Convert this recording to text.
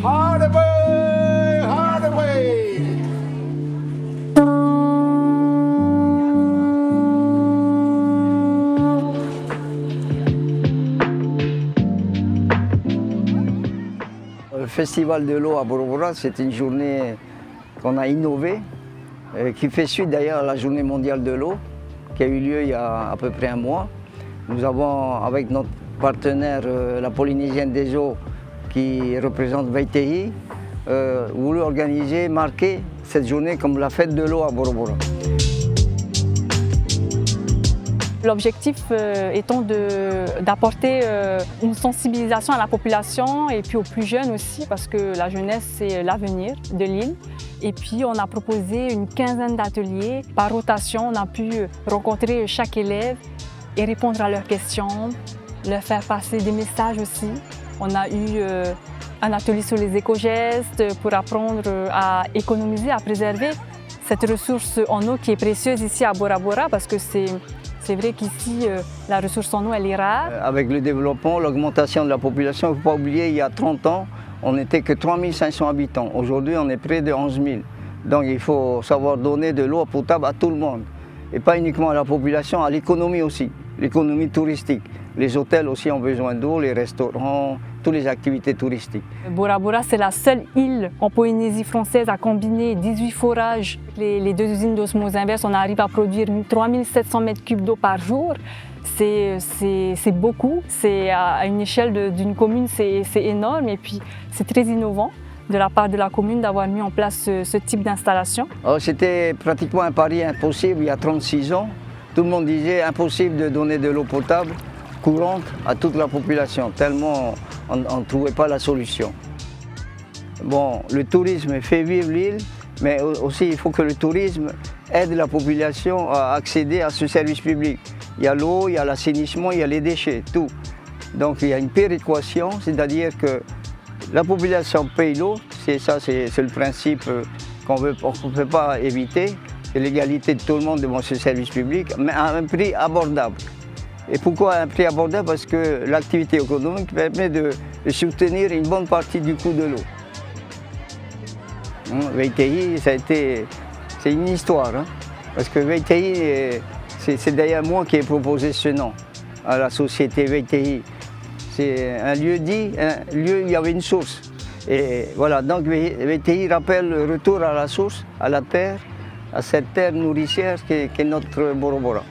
Hardaway, Hardaway. Le Festival de l'eau à Bora Bora, c'est une journée qu'on a innovée, qui fait suite d'ailleurs à la Journée mondiale de l'eau, qui a eu lieu il y a à peu près un mois. Nous avons, avec notre partenaire, la Polynésienne des eaux, qui représente VTI, voulu organiser, marquer cette journée comme la fête de l'eau à Bora Bora. L'objectif étant d'apporter une sensibilisation à la population et puis aux plus jeunes aussi, parce que la jeunesse, c'est l'avenir de l'île. Et puis on a proposé une quinzaine d'ateliers. Par rotation, on a pu rencontrer chaque élève et répondre à leurs questions, leur faire passer des messages aussi. On a eu un atelier sur les éco-gestes pour apprendre à économiser, à préserver cette ressource en eau qui est précieuse ici à Bora Bora, parce que c'est vrai qu'ici, la ressource en eau, elle est rare. Avec le développement, l'augmentation de la population, il ne faut pas oublier, il y a 30 ans, on n'était que 3500 habitants. Aujourd'hui, on est près de 11 000. Donc il faut savoir donner de l'eau potable à tout le monde. Et pas uniquement à la population, à l'économie aussi, l'économie touristique. Les hôtels aussi ont besoin d'eau, les restaurants, toutes les activités touristiques. Bora Bora, c'est la seule île en Polynésie française à combiner 18 forages. Les deux usines d'osmose inverse, on arrive à produire 3700 m3 d'eau par jour. C'est beaucoup, c'est à une échelle d'une commune, c'est énorme et puis c'est très innovant de la part de la commune d'avoir mis en place ce type d'installation. C'était pratiquement un pari impossible il y a 36 ans. Tout le monde disait impossible de donner de l'eau potable courante à toute la population, tellement on ne trouvait pas la solution. Bon, le tourisme fait vivre l'île, mais aussi il faut que le tourisme aide la population à accéder à ce service public. Il y a l'eau, il y a l'assainissement, il y a les déchets, tout. Donc il y a une péréquation, c'est-à-dire que la population paye l'eau, c'est le principe qu'on ne peut pas éviter, c'est l'égalité de tout le monde devant ce service public, mais à un prix abordable. Et pourquoi un prix abordable? Parce que l'activité économique permet de soutenir une bonne partie du coût de l'eau. VTI, c'est une histoire, hein, parce que VTI, c'est d'ailleurs moi qui ai proposé ce nom à la société VTI. C'est un lieu dit, un lieu où il y avait une source. Et voilà, donc VTI rappelle le retour à la source, à la terre, à cette terre nourricière qu'est notre Bora Bora.